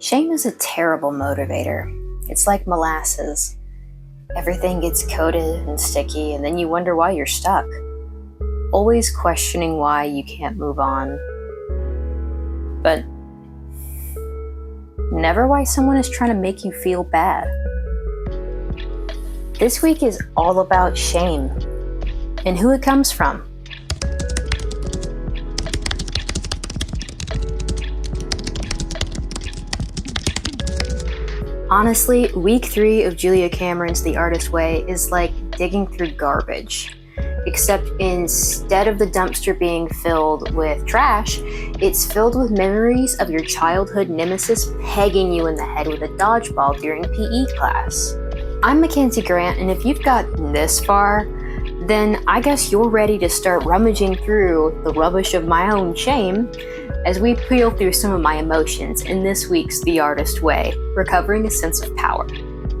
Shame is a terrible motivator. It's like molasses. Everything gets coated and sticky, and then you wonder why you're stuck. Always questioning why you can't move on. But never why someone is trying to make you feel bad. This week is all about shame and who it comes from. Honestly, week 3 of Julia Cameron's The Artist Way is like digging through garbage. Except instead of the dumpster being filled with trash, it's filled with memories of your childhood nemesis pegging you in the head with a dodgeball during PE class. I'm Makensi Grant, and if you've gotten this far, then I guess you're ready to start rummaging through the rubbish of my own shame as we peel through some of my emotions in this week's The Artist Way, Recovering a Sense of Power.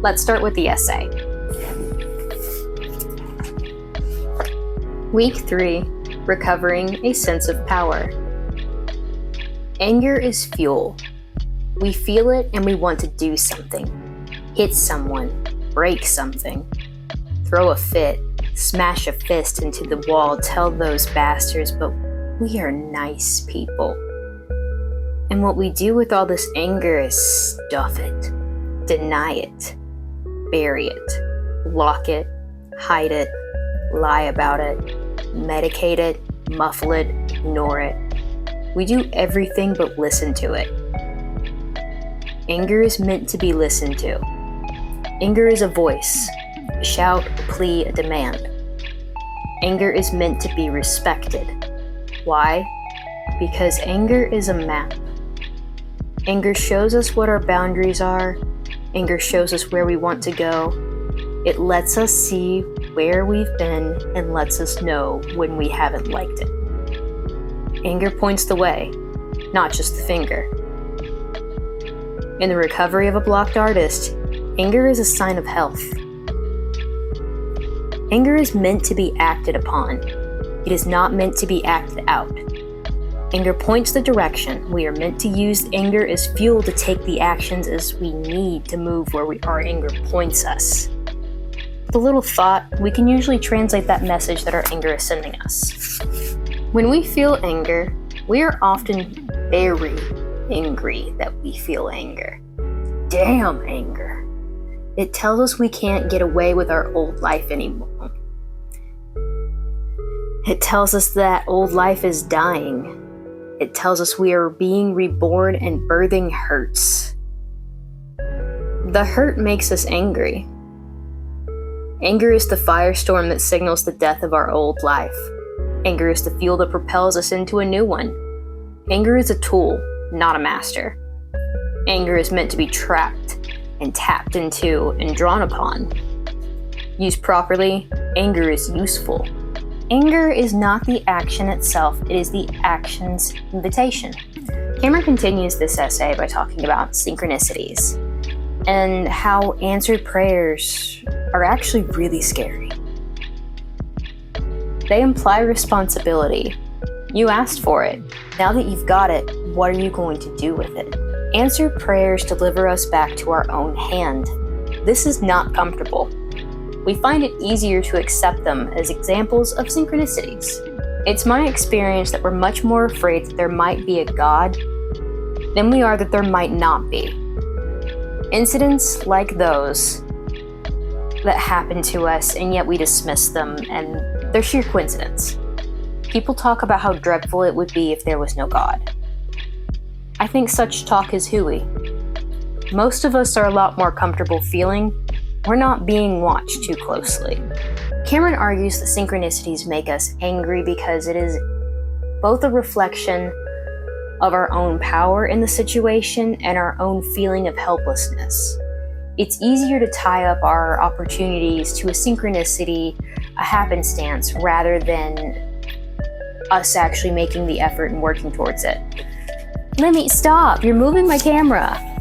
Let's start with the essay. Week 3, Recovering a Sense of Power. Anger is fuel. We feel it and we want to do something. Hit someone, break something, throw a fit, smash a fist into the wall, tell those bastards, but we are nice people. And what we do with all this anger is stuff it, deny it, bury it, lock it, hide it, lie about it, medicate it, muffle it, ignore it. We do everything but listen to it. Anger is meant to be listened to. Anger is a voice, a shout, a plea, a demand. Anger is meant to be respected. Why? Because anger is a map. Anger shows us what our boundaries are. Anger shows us where we want to go. It lets us see where we've been and lets us know when we haven't liked it. Anger points the way, not just the finger. In the recovery of a blocked artist, anger is a sign of health. Anger is meant to be acted upon. It is not meant to be acted out. Anger points the direction. We are meant to use anger as fuel to take the actions as we need to move where our anger points us. With a little thought, we can usually translate that message that our anger is sending us. When we feel anger, we are often very angry that we feel anger. Damn anger. It tells us we can't get away with our old life anymore. It tells us that old life is dying. It tells us we are being reborn and birthing hurts. The hurt makes us angry. Anger is the firestorm that signals the death of our old life. Anger is the fuel that propels us into a new one. Anger is a tool, not a master. Anger is meant to be trapped and tapped into and drawn upon. Used properly, anger is useful. Anger is not the action itself, it is the action's invitation. Cameron continues this essay by talking about synchronicities and how answered prayers are actually really scary. They imply responsibility. You asked for it. Now that you've got it, what are you going to do with it? Answered prayers deliver us back to our own hand. This is not comfortable. We find it easier to accept them as examples of synchronicities. It's my experience that we're much more afraid that there might be a God than we are that there might not be. Incidents like those that happen to us and yet we dismiss them and they're sheer coincidence. People talk about how dreadful it would be if there was no God. I think such talk is hooey. Most of us are a lot more comfortable feeling we're not being watched too closely. Cameron argues that synchronicities make us angry because it is both a reflection of our own power in the situation and our own feeling of helplessness. It's easier to tie up our opportunities to a synchronicity, a happenstance, rather than us actually making the effort and working towards it. Let me stop, you're moving my camera.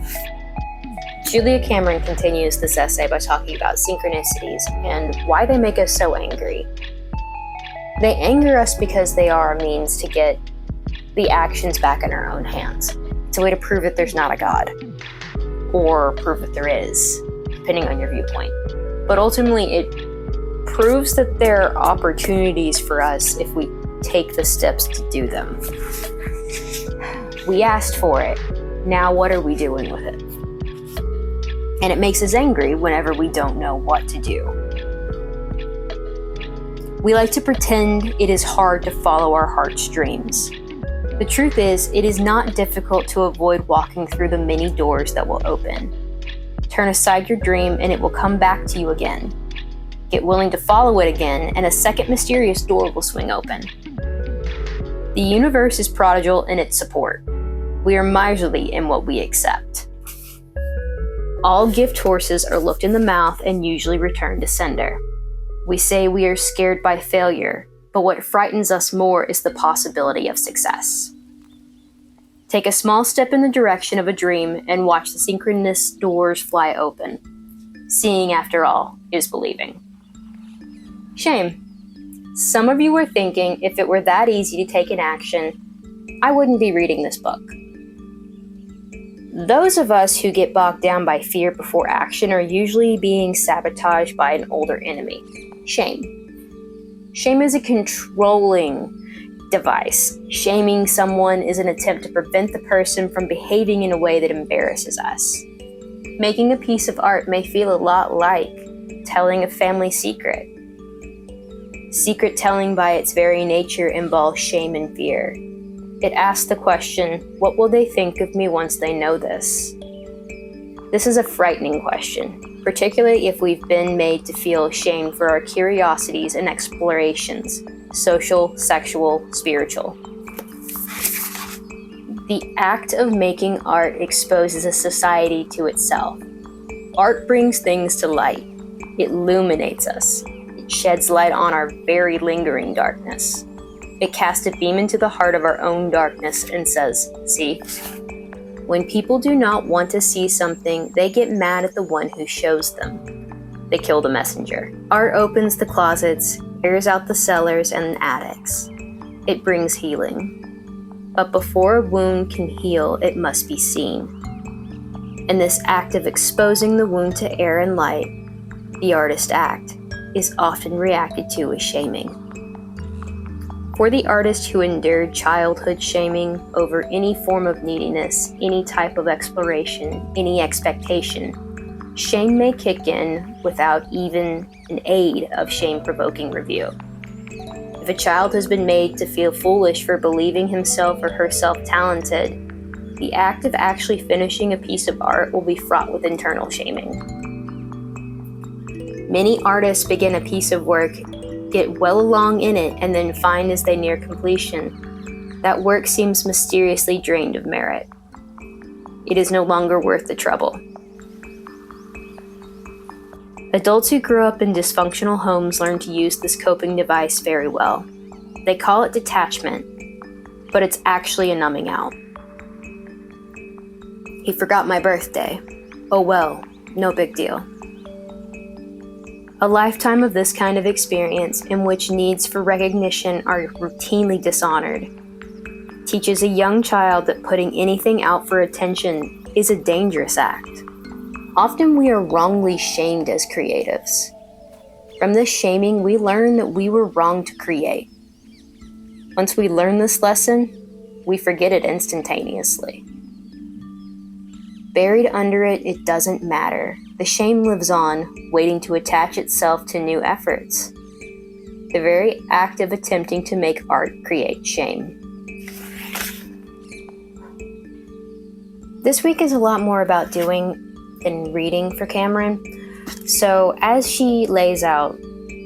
Julia Cameron continues this essay by talking about synchronicities and why they make us so angry. They anger us because they are a means to get the actions back in our own hands. It's a way to prove that there's not a God. or prove that there is, depending on your viewpoint. But ultimately, it proves that there are opportunities for us if we take the steps to do them. We asked for it. Now what are we doing with it? And it makes us angry whenever we don't know what to do. We like to pretend it is hard to follow our heart's dreams. The truth is, it is not difficult to avoid walking through the many doors that will open. Turn aside your dream and it will come back to you again. Get willing to follow it again and a second mysterious door will swing open. The universe is prodigal in its support. We are miserly in what we accept. All gift horses are looked in the mouth and usually return to sender. We say we are scared by failure, but what frightens us more is the possibility of success. Take a small step in the direction of a dream and watch the synchronous doors fly open. Seeing, after all, is believing. Shame. Some of you are thinking, if it were that easy to take an action, I wouldn't be reading this book. Those of us who get bogged down by fear before action are usually being sabotaged by an older enemy, shame. Shame is a controlling device. Shaming someone is an attempt to prevent the person from behaving in a way that embarrasses us. Making a piece of art may feel a lot like telling a family secret. Secret telling by its very nature involves shame and fear. It asks the question, what will they think of me once they know this? This is a frightening question, particularly if we've been made to feel shame for our curiosities and explorations, social, sexual, spiritual. The act of making art exposes a society to itself. Art brings things to light. It illuminates us. It sheds light on our very lingering darkness. It casts a beam into the heart of our own darkness and says, see? When people do not want to see something, they get mad at the one who shows them. They kill the messenger. Art opens the closets, airs out the cellars and the attics. It brings healing. But before a wound can heal, it must be seen. And this act of exposing the wound to air and light, the artist act, is often reacted to as shaming. For the artist who endured childhood shaming over any form of neediness, any type of exploration, any expectation, shame may kick in without even an aid of shame-provoking review. If a child has been made to feel foolish for believing himself or herself talented, the act of actually finishing a piece of art will be fraught with internal shaming. Many artists begin a piece of work, get well along in it, and then find as they near completion, that work seems mysteriously drained of merit. It is no longer worth the trouble. Adults who grew up in dysfunctional homes learn to use this coping device very well. They call it detachment, but it's actually a numbing out. He forgot my birthday. Oh well, no big deal. A lifetime of this kind of experience, in which needs for recognition are routinely dishonored, teaches a young child that putting anything out for attention is a dangerous act. Often we are wrongly shamed as creatives. From this shaming, we learn that we were wrong to create. Once we learn this lesson, we forget it instantaneously. Buried under it, it doesn't matter. The shame lives on, waiting to attach itself to new efforts. The very act of attempting to make art creates shame. This week is a lot more about doing than reading for Cameron. So as she lays out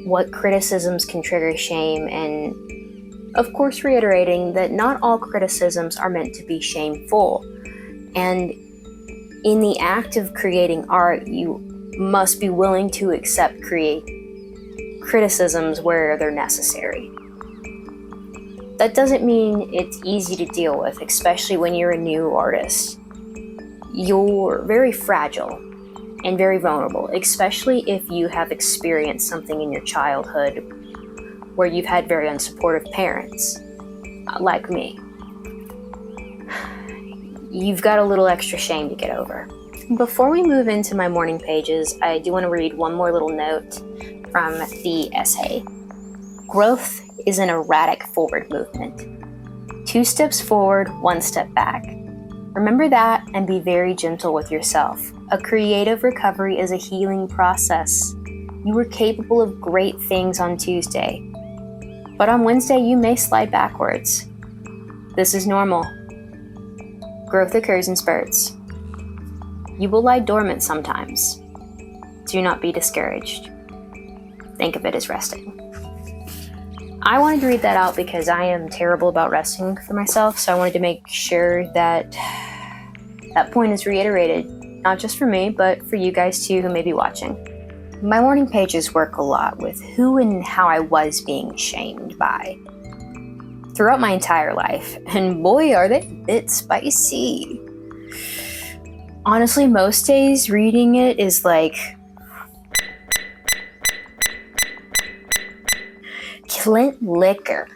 what criticisms can trigger shame, and of course reiterating that not all criticisms are meant to be shameful, and in the act of creating art, you must be willing to accept criticisms where they're necessary. That doesn't mean it's easy to deal with, especially when you're a new artist. You're very fragile and very vulnerable, especially if you have experienced something in your childhood where you've had very unsupportive parents, like me. You've got a little extra shame to get over. Before we move into my morning pages, I do want to read one more little note from the essay. Growth is an erratic forward movement. 2 steps forward, 1 step back. Remember that and be very gentle with yourself. A creative recovery is a healing process. You were capable of great things on Tuesday, but on Wednesday you may slide backwards. This is normal. Growth occurs in spurts. You will lie dormant sometimes. Do not be discouraged. Think of it as resting. I wanted to read that out because I am terrible about resting for myself, so I wanted to make sure that that point is reiterated, not just for me, but for you guys too who may be watching. My morning pages work a lot with who and how I was being shamed by throughout my entire life, and boy are they a bit spicy. Honestly, most days reading it is like Clint liquor.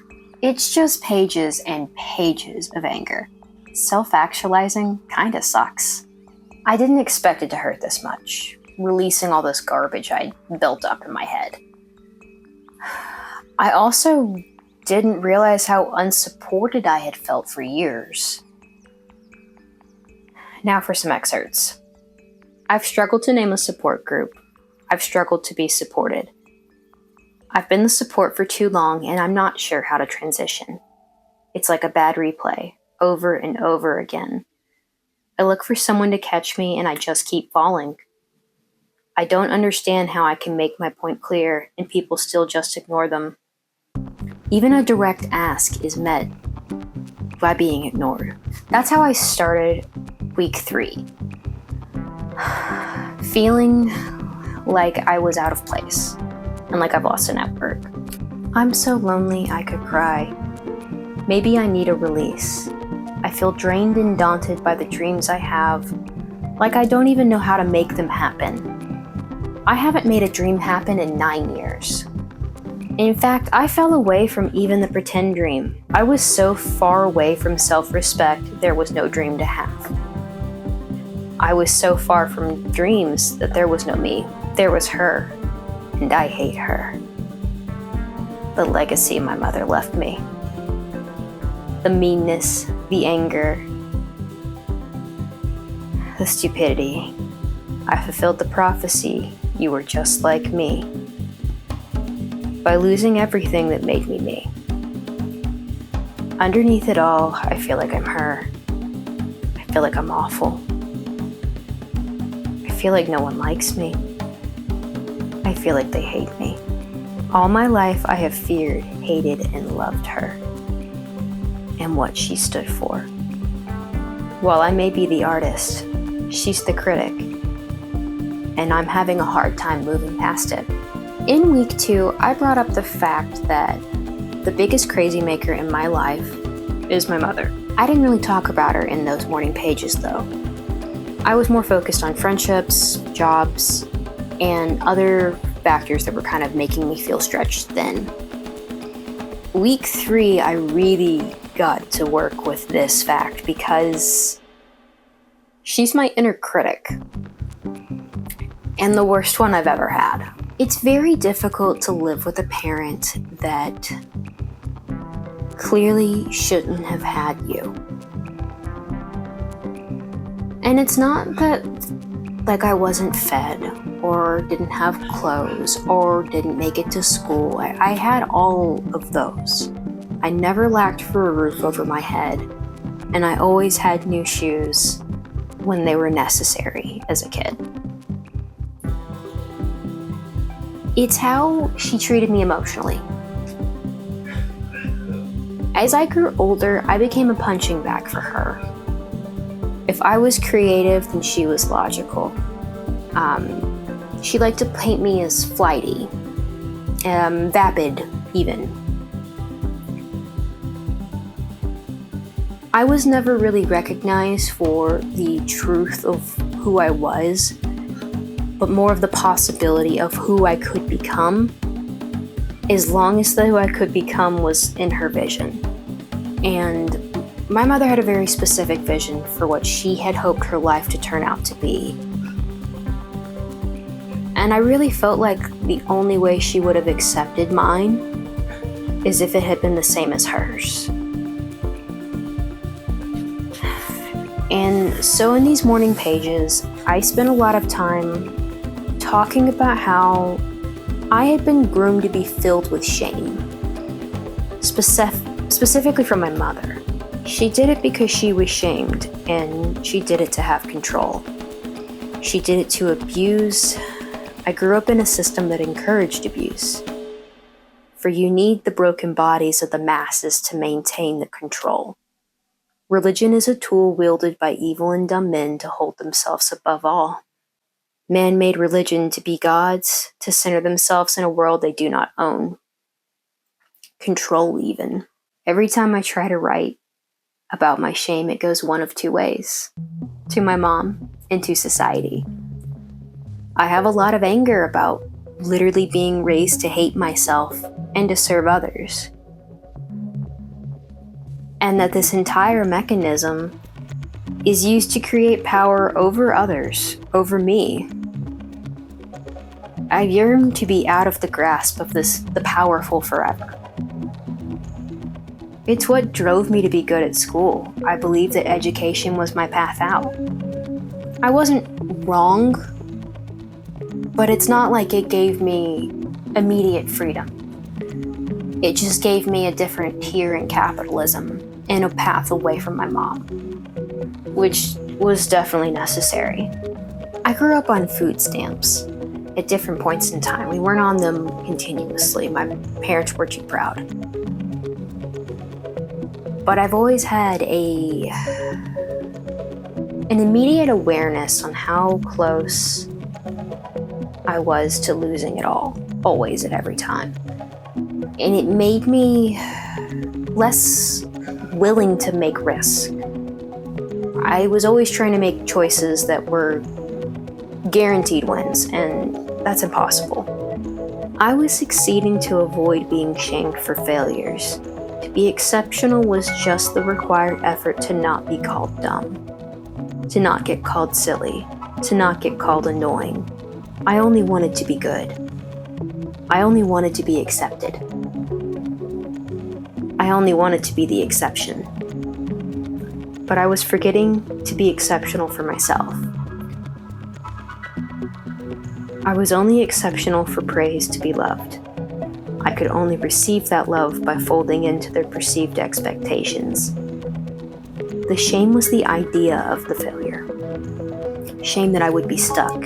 It's just pages and pages of anger. Self-actualizing kinda sucks. I didn't expect it to hurt this much, releasing all this garbage I'd built up in my head. I also didn't realize how unsupported I had felt for years. Now for some excerpts. I've struggled to name a support group. I've struggled to be supported. I've been the support for too long and I'm not sure how to transition. It's like a bad replay, over and over again. I look for someone to catch me and I just keep falling. I don't understand how I can make my point clear and people still just ignore them. Even a direct ask is met by being ignored. That's how I started week 3. Feeling like I was out of place and like I've lost a network. I'm so lonely I could cry. Maybe I need a release. I feel drained and daunted by the dreams I have, like I don't even know how to make them happen. I haven't made a dream happen in 9 years. In fact, I fell away from even the pretend dream. I was so far away from self-respect, there was no dream to have. I was so far from dreams that there was no me. There was her, and I hate her. The legacy my mother left me. The meanness, the anger, the stupidity. I fulfilled the prophecy, you were just like me, by losing everything that made me me. Underneath it all, I feel like I'm her. I feel like I'm awful. I feel like no one likes me. I feel like they hate me. All my life I have feared, hated, and loved her, and what she stood for. While I may be the artist, she's the critic, and I'm having a hard time moving past it. In week 2, I brought up the fact that the biggest crazy maker in my life is my mother. I didn't really talk about her in those morning pages though. I was more focused on friendships, jobs, and other factors that were kind of making me feel stretched thin. Week 3, I really got to work with this fact because she's my inner critic, and the worst one I've ever had. It's very difficult to live with a parent that clearly shouldn't have had you. And it's not that like I wasn't fed or didn't have clothes or didn't make it to school. I had all of those. I never lacked for a roof over my head, and I always had new shoes when they were necessary as a kid. It's how she treated me emotionally. As I grew older, I became a punching bag for her. If I was creative, then she was logical. She liked to paint me as flighty, vapid even. I was never really recognized for the truth of who I was, but more of the possibility of who I could become, as long as the who I could become was in her vision. And My mother had a very specific vision for what she had hoped her life to turn out to be. And I really felt like the only way she would have accepted mine is if it had been the same as hers. And so in these morning pages, I spent a lot of time talking about how I had been groomed to be filled with shame, specifically from my mother. She did it because she was shamed, and she did it to have control. She did it to abuse. I grew up in a system that encouraged abuse. For you need the broken bodies of the masses to maintain the control. Religion is a tool wielded by evil and dumb men to hold themselves above all. Man made religion to be gods, to center themselves in a world they do not own. Control, even. Every time I try to write about my shame, it goes one of two ways: to my mom and to society. I have a lot of anger about literally being raised to hate myself and to serve others. And that this entire mechanism is used to create power over others, over me. I yearn to be out of the grasp of the powerful forever. It's what drove me to be good at school. I believed that education was my path out. I wasn't wrong, but it's not like it gave me immediate freedom. It just gave me a different tier in capitalism and a path away from my mom, which was definitely necessary. I grew up on food stamps at different points in time. We weren't on them continuously. My parents were too proud. But I've always had an immediate awareness on how close I was to losing it all, always at every time. And it made me less willing to make risk. I was always trying to make choices that were guaranteed wins, and that's impossible. I was succeeding to avoid being shamed for failures. To be exceptional was just the required effort to not be called dumb, to not get called silly, to not get called annoying. I only wanted to be good. I only wanted to be accepted. I only wanted to be the exception. But I was forgetting to be exceptional for myself. I was only exceptional for praise to be loved. I could only receive that love by folding into their perceived expectations. The shame was the idea of the failure. Shame that I would be stuck,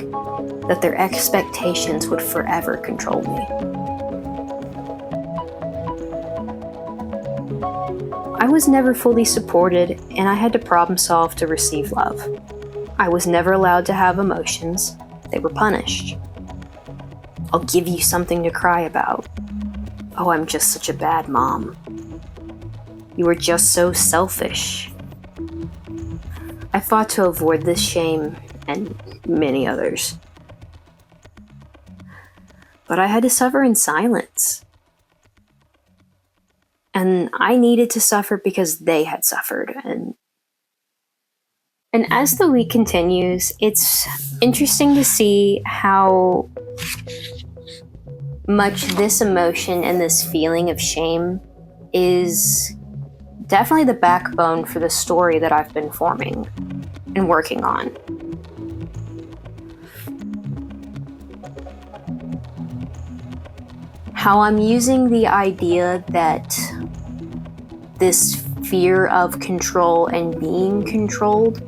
that their expectations would forever control me. I was never fully supported, and I had to problem solve to receive love. I was never allowed to have emotions. They were punished. I'll give you something to cry about. Oh, I'm just such a bad mom. You were just so selfish. I fought to avoid this shame and many others. But I had to suffer in silence. And I needed to suffer because they had suffered. And as the week continues, it's interesting to see how much this emotion and this feeling of shame is definitely the backbone for the story that I've been forming and working on. How I'm using the idea that this fear of control and being controlled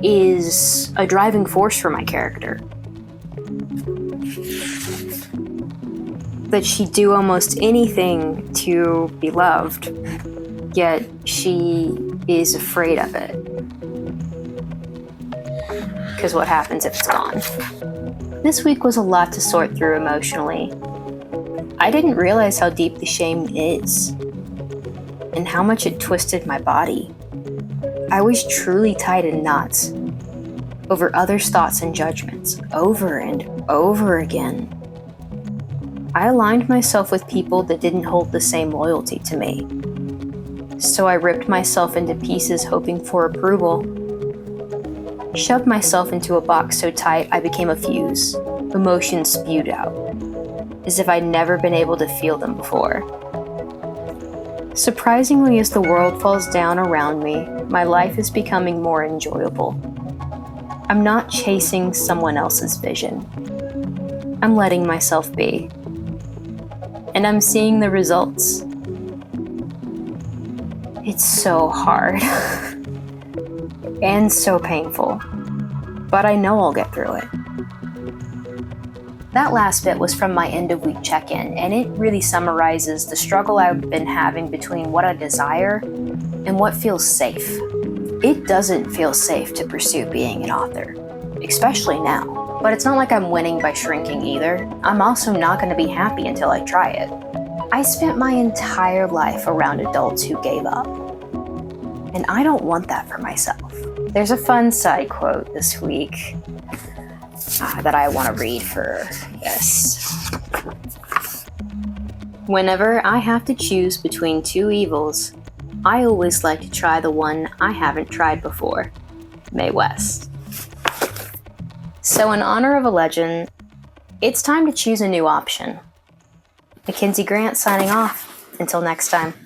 is a driving force for my character. That she'd do almost anything to be loved, yet she is afraid of it. Because what happens if it's gone? This week was a lot to sort through emotionally. I didn't realize how deep the shame is, and how much it twisted my body. I was truly tied in knots over others' thoughts and judgments, over and over again. I aligned myself with people that didn't hold the same loyalty to me. So I ripped myself into pieces hoping for approval. Shoved myself into a box so tight I became a fuse. Emotions spewed out, as if I'd never been able to feel them before. Surprisingly, as the world falls down around me, my life is becoming more enjoyable. I'm not chasing someone else's vision. I'm letting myself be. And I'm seeing the results. It's so hard and so painful, but I know I'll get through it. That last bit was from my end of week check-in, and it really summarizes the struggle I've been having between what I desire and what feels safe. It doesn't feel safe to pursue being an author, especially now. But it's not like I'm winning by shrinking either. I'm also not going to be happy until I try it. I spent my entire life around adults who gave up, and I don't want that for myself. There's a fun side quote this week that I want to read for this. Whenever I have to choose between two evils, I always like to try the one I haven't tried before. Mae West. So in honor of a legend, it's time to choose a new option. Makensi Grant signing off. Until next time.